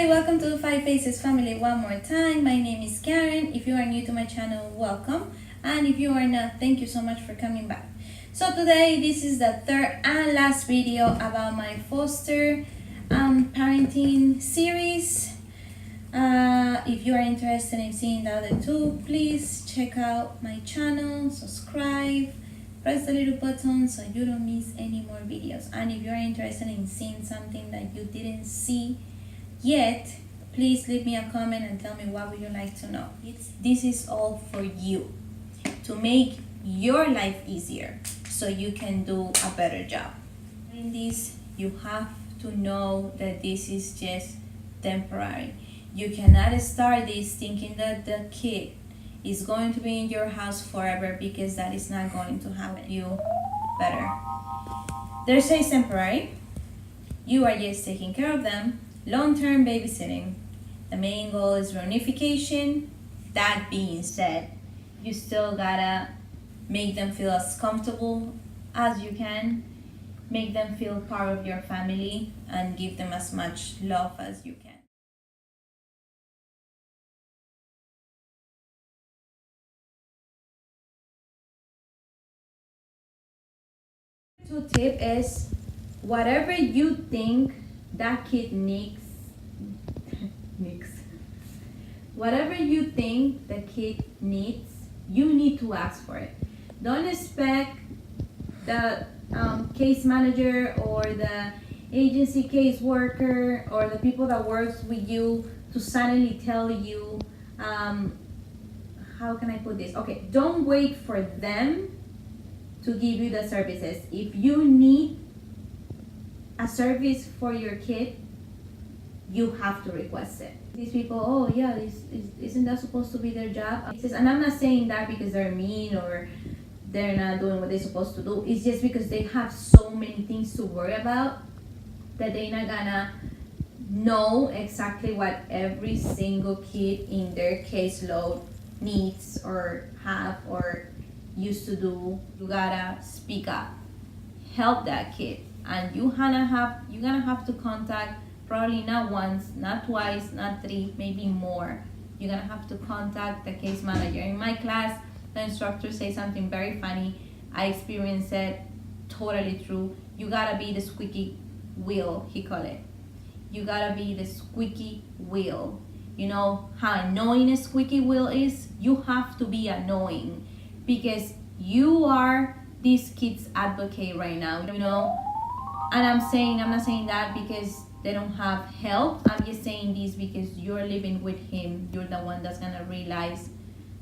Hi, welcome to the Five Faces family one more time. My name is Karen. If you are new to my channel, welcome. And if you are not, thank you so much for coming back. So today, this is the third and last video about my foster parenting series. If you are interested in seeing the other two, please check out my channel, subscribe, press the little button so you don't miss any more videos. And if you are interested in seeing something that you didn't see yet, please leave me a comment and tell me what would you like to know. This is all for you, to make your life easier so you can do a better job. In this, you have to know that this is just temporary. You cannot start this thinking that the kid is going to be in your house forever, because that is not going to help you better. They're saying temporary. You are just taking care of them. Long-term babysitting. The main goal is reunification. That being said, you still gotta make them feel as comfortable as you can. Make them feel part of your family and give them as much love as you can. Two tip is, whatever you think that kid needs, whatever you think the kid needs, you need to ask for it. Don't expect the case manager or the agency case worker or the people that works with you to suddenly tell you, how can I put this? Okay, don't wait for them to give you the services. If you need a service for your kid, you have to request it. These people, oh yeah, isn't that supposed to be their job? And I'm not saying that because they're mean or they're not doing what they're supposed to do. It's just because they have so many things to worry about that they're not gonna know exactly what every single kid in their caseload needs or have or used to do. You gotta speak up, help that kid, and you're gonna have to contact, probably not once, not twice, not three, maybe more. You're gonna have to contact the case manager. In my class, the instructor says something very funny. I experienced it, totally true. You gotta be the squeaky wheel, he called it. You gotta be the squeaky wheel. You know how annoying a squeaky wheel is? You have to be annoying, because you are this kid's advocate right now, you know. And I'm not saying that because they don't have help. I'm just saying this because you're living with him. You're the one that's gonna realize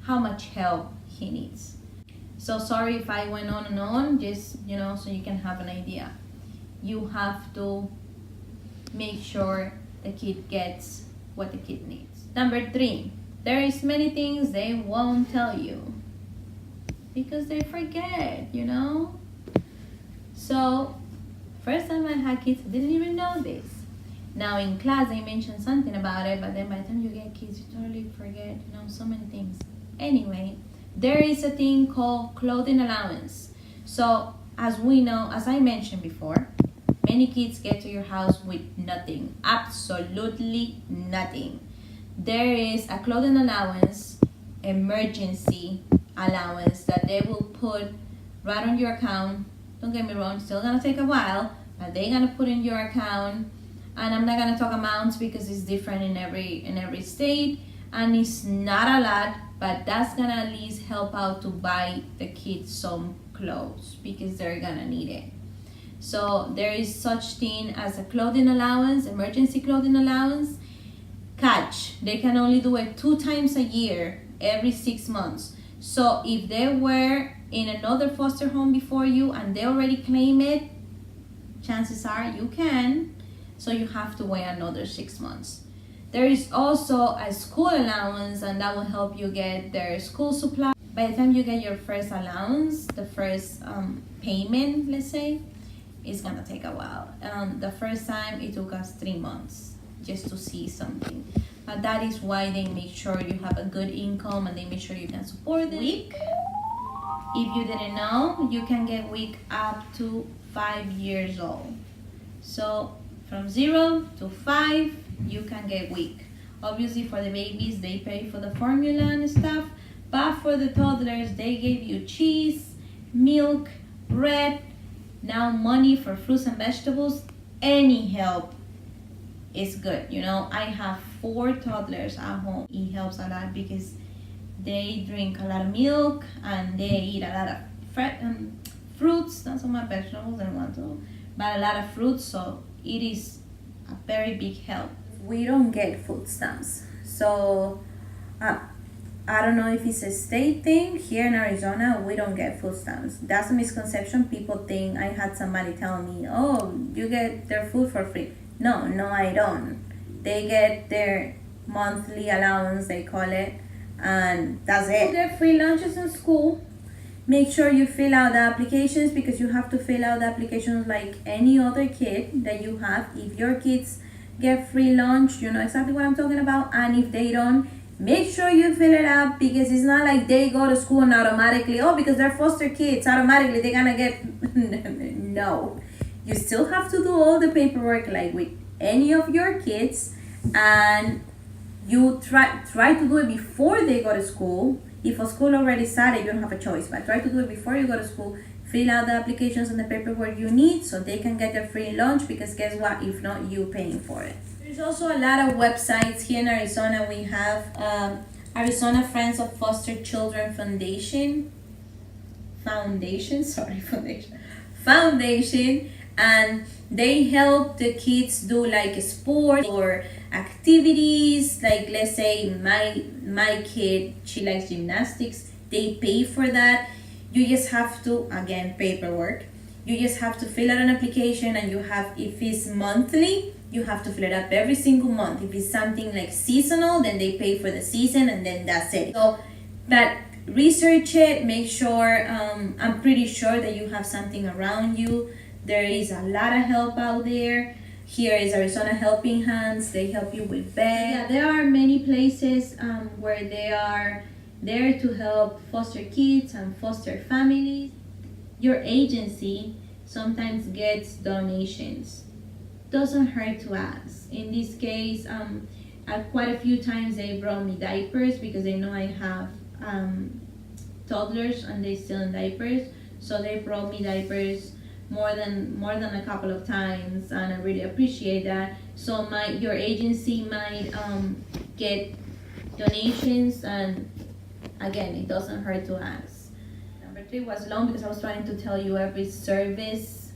how much help he needs. So sorry if I went on and on, just, you know, so you can have an idea. You have to make sure the kid gets what the kid needs. Number 3, there is many things they won't tell you because they forget, you know. So first time I had kids, I didn't even know this. Now in class they mentioned something about it, but then by the time you get kids, you totally forget, you know, so many things. Anyway, there is a thing called clothing allowance. So as we know, as I mentioned before, many kids get to your house with nothing, absolutely nothing. There is a clothing allowance, emergency allowance, that they will put right on your account. Don't get me wrong, it's still gonna take a while, but they're gonna put in your account. And I'm not gonna talk amounts because it's different in every state, and it's not a lot, but that's gonna at least help out to buy the kids some clothes because they're gonna need it. So there is such thing as a clothing allowance, emergency clothing allowance. Catch, they can only do it 2 times a year, every 6 months. So if they were in another foster home before you and they already claim it, chances are you can. So you have to wait another 6 months. There is also a school allowance, and that will help you get their school supply. By the time you get your first allowance, the first payment, let's say, it's gonna take a while. The first time it took us 3 months just to see something. But that is why they make sure you have a good income and they make sure you can support them. WIC, if you didn't know, you can get WIC up to 5 years old. So from 0 to 5, you can get weak. Obviously for the babies, they pay for the formula and stuff, but for the toddlers, they gave you cheese, milk, bread, now money for fruits and vegetables. Any help is good. I have 4 toddlers at home. It helps a lot because they drink a lot of milk and they eat a lot of fruits, not so much vegetables, I want to, but a lot of fruits, so it is a very big help. We don't get food stamps, so I don't know if it's a state thing. Here in Arizona, we don't get food stamps. That's a misconception. People think, I had somebody tell me, oh, you get their food for free. No, I don't. They get their monthly allowance, they call it, and that's it. You get free lunches in school. Make sure you fill out the applications, because you have to fill out the applications like any other kid that you have. If your kids get free lunch, you know exactly what I'm talking about. And if they don't, make sure you fill it out, because it's not like they go to school and automatically, because they're foster kids, automatically they're gonna get no. You still have to do all the paperwork like with any of your kids, and you try to do it before they go to school. If a school already started, you don't have a choice, but try to do it before you go to school. Fill out the applications and the paperwork you need so they can get their free lunch, because guess what? If not, you're paying for it. There's also a lot of websites here in Arizona. We have Arizona Friends of Foster Children Foundation, and they help the kids do like sports or activities. Like, let's say my kid, she likes gymnastics, they pay for that. You just have to, again, paperwork, you just have to fill out an application, and if it's monthly, you have to fill it up every single month. If it's something like seasonal, then they pay for the season, and then that's it. So, but research it, make sure, I'm pretty sure that you have something around you. There is a lot of help out there. Here is Arizona Helping Hands. They help you with bed. Yeah, there are many places where they are there to help foster kids and foster families. Your agency sometimes gets donations. Doesn't hurt to ask. In this case, quite a few times they brought me diapers, because they know I have toddlers and they still in diapers. So they brought me diapers more than a couple of times, and I really appreciate that. So your agency might get donations, and again, it doesn't hurt to ask. Number 3 was long because I was trying to tell you every service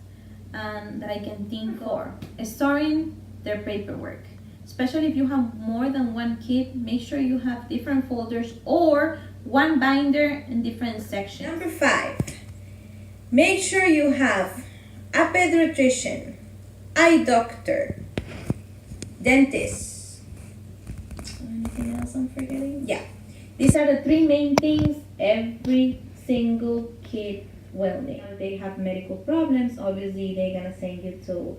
that I can think of. Starting their paperwork, especially if you have more than one kid, make sure you have different folders or one binder in different sections. Number 5, make sure you have a pediatrician, eye doctor, dentist. Anything else I'm forgetting? Yeah. These are the 3 main things every single kid will need. If they have medical problems, obviously they're gonna send you to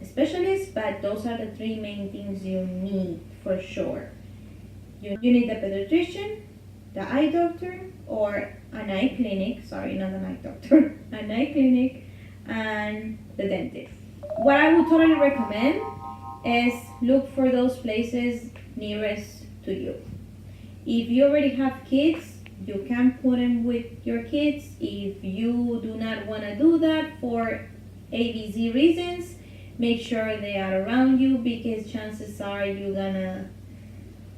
a specialist, but those are the 3 main things you need for sure. You need the pediatrician, the eye doctor, or an eye clinic, sorry, not an eye doctor, an eye clinic, and the dentist. What I would totally recommend is look for those places nearest to you. If you already have kids, you can put them with your kids. If you do not want to do that for ABC reasons, make sure they are around you, because chances are you're gonna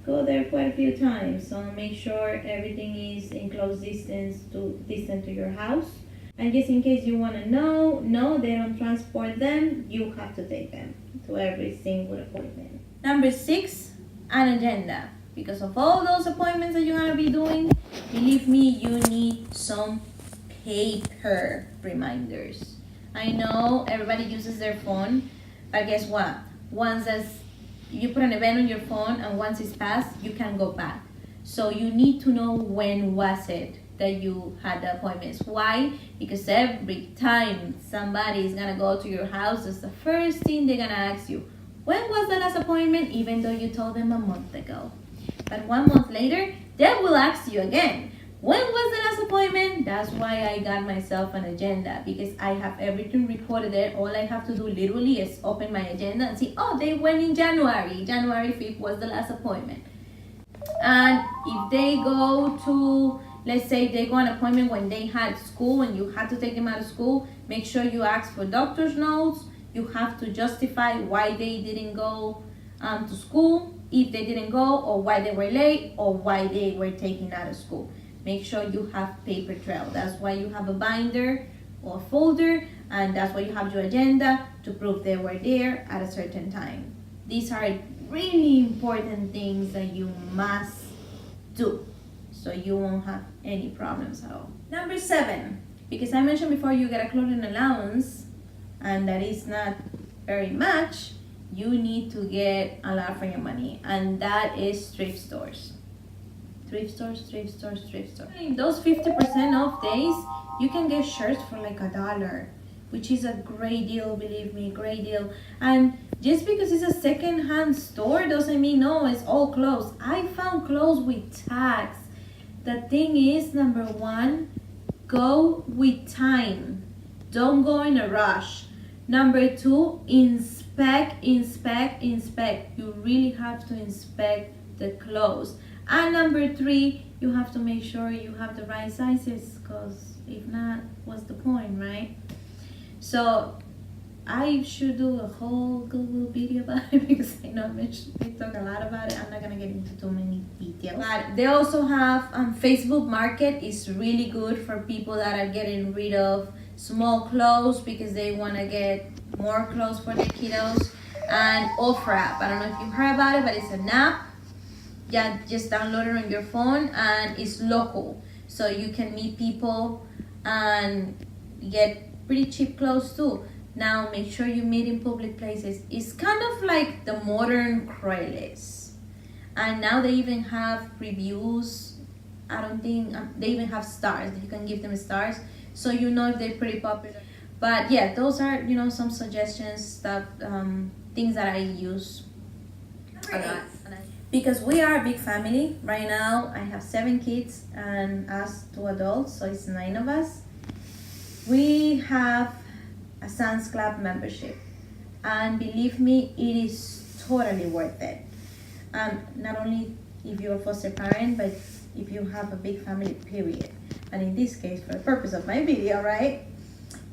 go there quite a few times. So make sure everything is in close distance to your house. And just in case you want to know, no, they don't transport them. You have to take them to every single appointment. Number 6, an agenda. Because of all those appointments that you're going to be doing, believe me, you need some paper reminders. I know everybody uses their phone, but guess what? Once you put an event on your phone, and once it's passed, you can go back. So you need to know when was it that you had the appointments. Why? Because every time somebody is going to go to your house, that's the first thing they're going to ask you. When was the last appointment? Even though you told them a month ago. But 1 month later, they will ask you again. When was the last appointment? That's why I got myself an agenda, because I have everything recorded there. All I have to do literally is open my agenda and see, oh, they went in January. January 5th was the last appointment. And if they go to, let's say they go on an appointment when they had school and you had to take them out of school, make sure you ask for doctor's notes. You have to justify why they didn't go to school, if they didn't go, or why they were late, or why they were taken out of school. Make sure you have paper trail. That's why you have a binder or folder, and that's why you have your agenda to prove they were there at a certain time. These are really important things that you must do, so you won't have any problems at all. Number 7, because I mentioned before, you get a clothing allowance, and that is not very much. You need to get a lot for your money, and that is thrift stores. Thrift stores. In those 50% off days, you can get shirts for like $1, which is a great deal, believe me, great deal. And just because it's a second-hand store doesn't mean, no, it's all clothes. I found clothes with tags. The thing is, number 1, go with time. Don't go in a rush. Number 2, inspect. You really have to inspect the clothes. And number 3, you have to make sure you have the right sizes, because if not, what's the point, right? So I should do a whole Google video about it, because I know we talk a lot about it. I'm not gonna get into too many details. But they also have Facebook Market is really good for people that are getting rid of small clothes because they want to get more clothes for their kiddos. And Offer app, I don't know if you heard about it, but it's an app. Yeah, just download it on your phone, and it's local, so you can meet people and get pretty cheap clothes too. Now make sure you meet in public places. It's kind of like the modern Craigslist, and now they even have reviews. I don't think they even have stars. You can give them stars, so you know if they're pretty popular. But yeah, those are, you know, some suggestions, stuff, things that I use a lot. Because we are a big family right now. I have 7 kids and us 2 adults, so it's 9 of us. We have a Sam's Club membership, and believe me, it is totally worth it. Not only if you're a foster parent, but if you have a big family, period. And in this case, for the purpose of my video, right?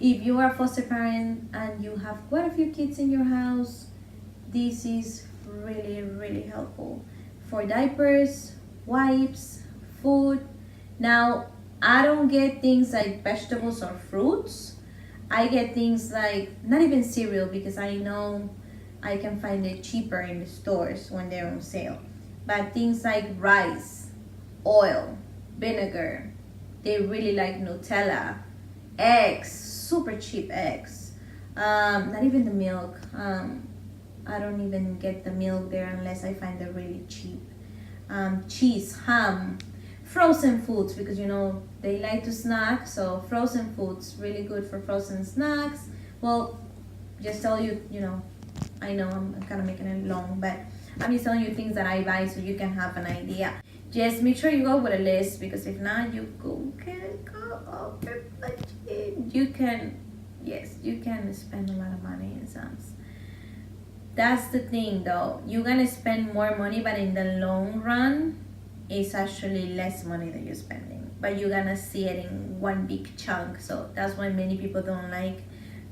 If you are a foster parent and you have quite a few kids in your house, this is really helpful for diapers, wipes, food. Now, I don't get things like vegetables or fruits. I get things like, not even cereal, because I know I can find it cheaper in the stores when they're on sale. But things like rice, oil, vinegar, they really like Nutella, eggs, super cheap eggs. Not even the milk. I don't even get the milk there unless I find it really cheap. Cheese, ham, frozen foods, because you know they like to snack, so frozen foods, really good for frozen snacks. Well, just tell you, you know, I know I'm kind of making it long, but I'm just telling you things that I buy so you can have an idea. Just make sure you go with a list, because if not, you can go over budget. You can spend a lot of money in Sam's. That's the thing though, you're gonna spend more money, but in the long run, it's actually less money that you're spending. But you're gonna see it in one big chunk. So that's why many people don't like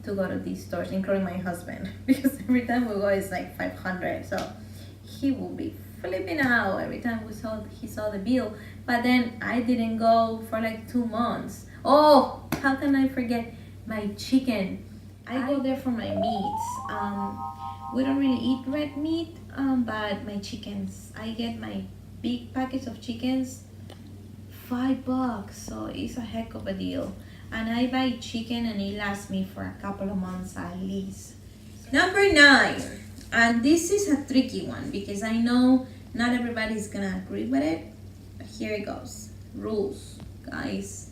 to go to these stores, including my husband, because every time we go, it's like $500. So he will be flipping out every time he saw the bill. But then I didn't go for like 2 months. Oh, how can I forget my chicken? I go there for my meats. We don't really eat red meat, but my chickens, I get my big packets of chickens, $5, so it's a heck of a deal. And I buy chicken and it lasts me for a couple of months at least. Number 9, and this is a tricky one because I know not everybody's gonna agree with it, but here it goes. Rules, guys.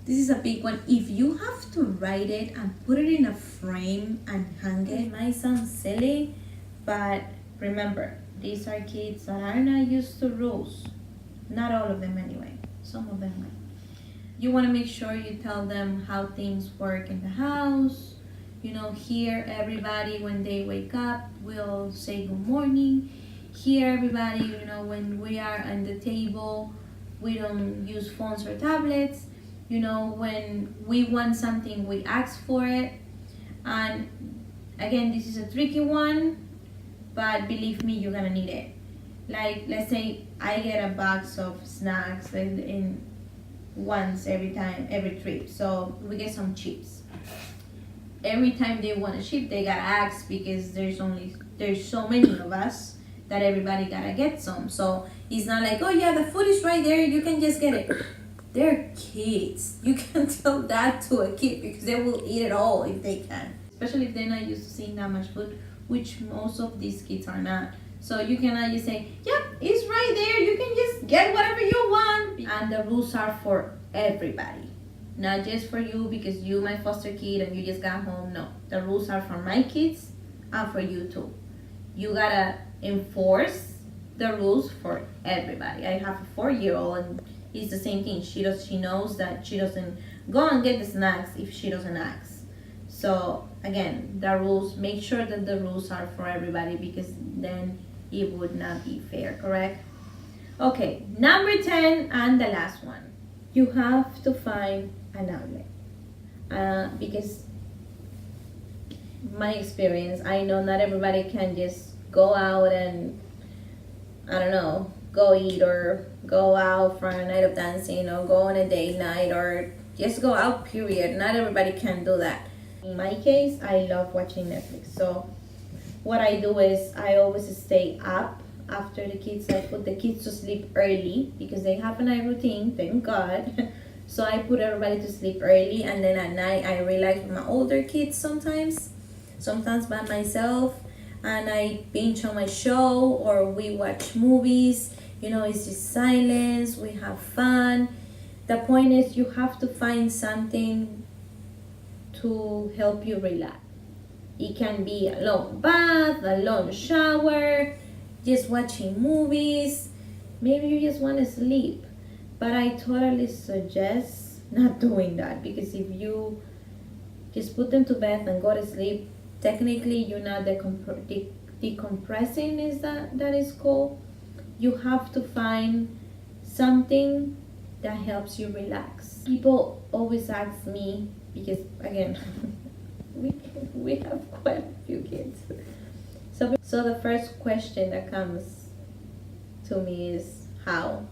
This is a big one. If you have to write it and put it in a frame and hang it, it might sound silly, but remember, these are kids that are not used to rules. Not all of them anyway. Some of them might. You want to make sure you tell them how things work in the house. You know, here everybody when they wake up will say good morning. Here everybody, you know, when we are at the table, we don't use phones or tablets. You know, when we want something, we ask for it. And again, this is a tricky one, but believe me, you're gonna need it. Like, let's say I get a box of snacks in once every trip. So we get some chips. Every time they want a chip, they gotta ask because there's so many of us that everybody gotta get some. So it's not like, oh yeah, the food is right there, you can just get it. They're kids. You can tell that to a kid because they will eat it all if they can. Especially if they're not used to seeing that much food, which most of these kids are not. So you cannot just say, yep, it's right there, you can just get whatever you want. And the rules are for everybody. Not just for you because you my foster kid and you just got home. No, the rules are for my kids and for you too. You gotta enforce the rules for everybody. I have a 4-year-old and it's the same thing. She knows that she doesn't go and get the snacks if she doesn't ask. So again, the rules, make sure that the rules are for everybody because then it would not be fair, correct? Okay, number 10 and the last one. You have to find an outlet. Because my experience, I know not everybody can just go out and, I don't know, go eat or go out for a night of dancing or go on a date night or just go out, period. Not everybody can do that. In my case, I love watching Netflix. So what I do is I always stay up after the kids. I put the kids to sleep early because they have a night routine, thank God. So I put everybody to sleep early and then at night I relax with my older kids sometimes by myself, and I binge on my show or we watch movies. You know, it's just silence, we have fun. The point is you have to find something to help you relax. It can be a long bath, a long shower, just watching movies. Maybe you just want to sleep. But I totally suggest not doing that because if you just put them to bed and go to sleep, technically you're not decompressing, is that is called. You have to find something that helps you relax. People always ask me, because again, we have quite a few kids. So the first question that comes to me is how?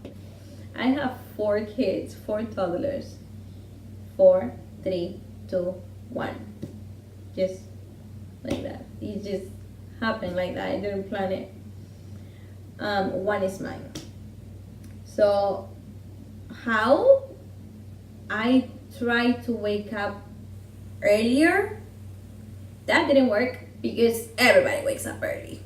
I have 4 kids, 4 toddlers. 4, 3, 2, 1. Just like that. It just happened like that. I didn't plan it. One is mine. So how? I tried to wake up earlier. That didn't work because everybody wakes up early.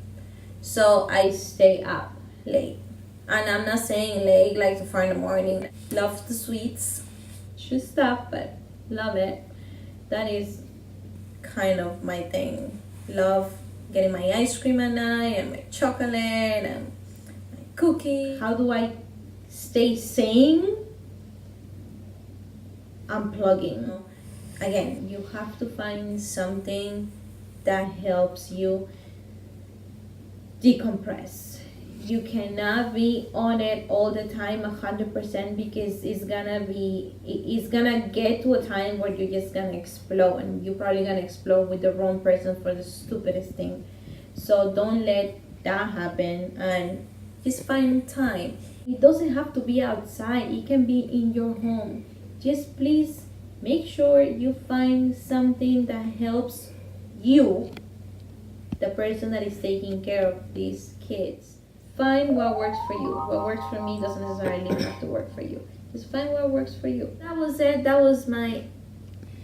So I stay up late. And I'm not saying late like 4 in the morning. Love the sweets. Should stop, but love it. That is kind of my thing. Love getting my ice cream at night and my chocolate and my cookie. How do I stay sane? Unplugging. Again, you have to find something that helps you decompress. You cannot be on it all the time 100% because it's gonna get to a time where you're just gonna explode, and you're probably gonna explode with the wrong person for the stupidest thing. So don't let that happen and just find time. It doesn't have to be outside, it can be in your home. Just please make sure you find something that helps you, the person that is taking care of these kids. Find what works for you. What works for me doesn't necessarily have to work for you. Just find what works for you. That was it. That was my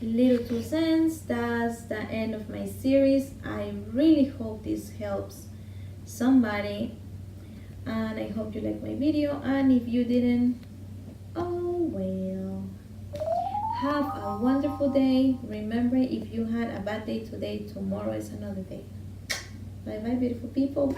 little 2 cents. That's the end of my series. I really hope this helps somebody. And I hope you liked my video. And if you didn't, oh well. Have a wonderful day. Remember, if you had a bad day today, tomorrow is another day. Bye bye, beautiful people.